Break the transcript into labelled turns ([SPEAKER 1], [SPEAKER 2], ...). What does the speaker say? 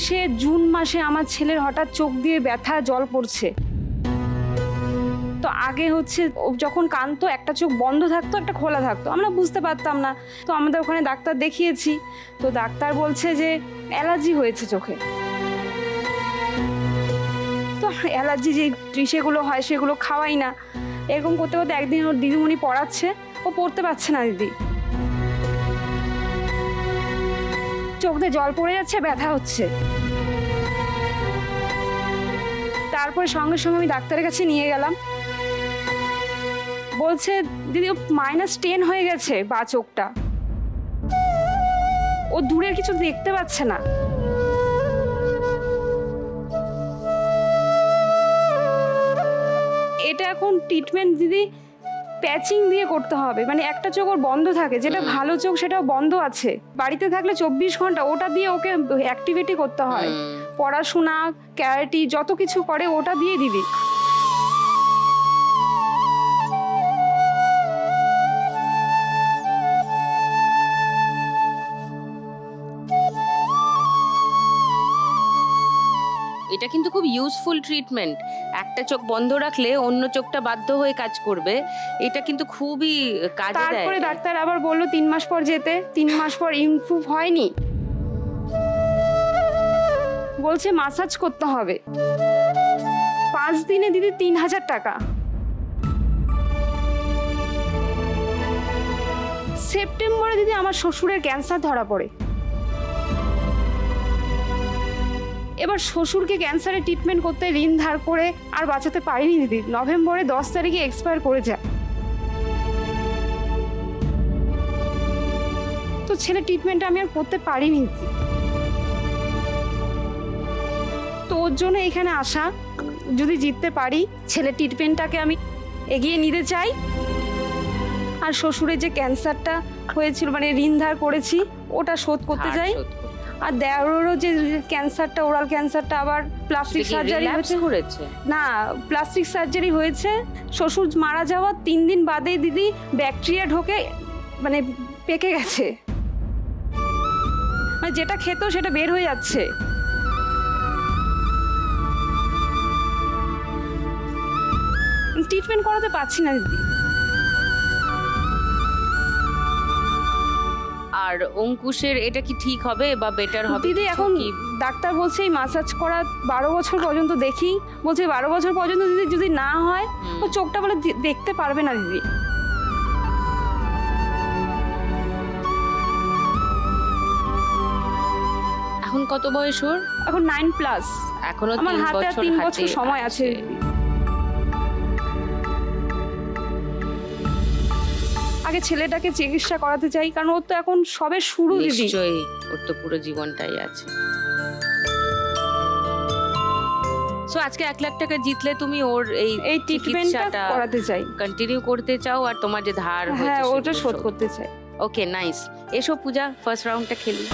[SPEAKER 1] সে June মাসে আমার ছেলের হঠাৎ চোখ দিয়ে ব্যথা জল পড়ছে। তো আগে হচ্ছে যখন কাঁদতো একটা চোখ বন্ধ থাকতো একটা খোলা থাকতো, আমরা বুঝতে পারতাম না। তো আমাদের ওখানে ডাক্তার দেখিয়েছি, তো ডাক্তার বলছে যে অ্যালার্জি হয়েছে চোখে। তো অ্যালার্জি যে সেগুলো হয় সেগুলো খাওয়াই না। এরকম করতে করতে একদিন ওর দিদিমণি পড়াচ্ছে, ও পড়তে পারছে না দিদি, চোখ দিয়ে জল পড়ে যাচ্ছে, ব্যথা হচ্ছে। তারপরে সঙ্গে সঙ্গে আমি ডাক্তারের কাছে নিয়ে গেলাম, বলছে দিদি -10 হয়ে গেছে বা চোখটা, ও দূরের কিছু দেখতে পাচ্ছে না। এটা এখন ট্রিটমেন্ট দিদি প্যাচিং দিয়ে করতে হবে, মানে একটা চোখ ওর বন্ধ থাকে, যেটা ভালো চোখ সেটাও বন্ধ আছে। বাড়িতে থাকলে 24 ঘন্টা ওটা দিয়ে ওকে অ্যাক্টিভিটি করতে হয়, পড়াশোনা ক্যারাটি যত কিছু করে ওটা দিয়ে দিদি।
[SPEAKER 2] এটা কিন্তু খুব ইউজফুল ট্রিটমেন্ট। একটা চোখ বন্ধ রাখলে অন্য চোখটা বাধ্য হয়ে কাজ করবে, এটা কিন্তু খুবই কাজে দেয়।
[SPEAKER 1] তারপরে ডাক্তার আবার বললো 3 মাস পর যেতে, 3 মাস পর ইমপ্রুভ হয়নি, বলছে মাসাজ করতে হবে। 5 দিনে দিদি 3000 টাকা। সেপ্টেম্বরে দিদি আমার শ্বশুরের ক্যান্সার ধরা পড়ে। এবার শ্বশুরকে ক্যান্সারের ট্রিটমেন্ট করতে ঋণ ধার করে আর বাঁচাতে পারিনি দিদি। নভেম্বরে 10 তারিখে এক্সপায়ার করে যায়। তো ছেলে ট্রিটমেন্ট আমি আর করতে পারিনি দিদি। তো ওর জন্য এখানে আসা, যদি জিততে পারি ছেলে ট্রিটমেন্টটাকে আমি এগিয়ে নিতে চাই। আর শ্বশুরের যে ক্যান্সারটা হয়েছিল, মানে ঋণ ধার করেছি, ওটা শোধ করতে চাই। আর দেওরেরও যে ক্যান্সারটা, ওরাল ক্যান্সারটা আবার প্লাস্টিক সার্জারি
[SPEAKER 2] হয়েছে
[SPEAKER 1] না, প্লাস্টিক সার্জারি হয়েছে। শ্বশুর মারা যাওয়ার 3 দিন বাদেই দিদি ব্যাকটেরিয়া ঢোকে, মানে পেকে গেছে, মানে যেটা খেতো সেটা বের হয়ে যাচ্ছে। ট্রিটমেন্ট করাতে পারছি না দিদি।
[SPEAKER 2] আর অঙ্কুশের এটা কি ঠিক হবে বা বেটার হবে
[SPEAKER 1] দিদি? এখন ডাক্তার বলছে এই মাসাজ করা 12 বছর পর্যন্ত দেখি, বলছে 12 বছর পর্যন্ত দিদি যদি না হয় ও চোখটা বলে দেখতে পারবে না দিদি।
[SPEAKER 2] এখন কত বয়স ওর?
[SPEAKER 1] এখন 9+।
[SPEAKER 2] এখনো
[SPEAKER 1] আমার হাতে 3 বছর সময় আছে। আগে ছেলেটাকে চিকিৎসা করাতে চাই, কারণ ওর তো এখন সবে শুরু দিদি।
[SPEAKER 2] নিশ্চয়ই, ওর তো পুরো জীবনটাই আছে। সো আজকে 1 লাখ টাকা জিতলে তুমি ওর এই
[SPEAKER 1] ট্রিটমেন্টটা করাতে চাই,
[SPEAKER 2] কন্টিনিউ করতে চাও, আর তোমার যে ধার
[SPEAKER 1] হ্যাঁ ওটা শোধ করতে চাই।
[SPEAKER 2] ওকে, নাইস। এসো পূজা, ফার্স্ট রাউন্ডটা খেলি।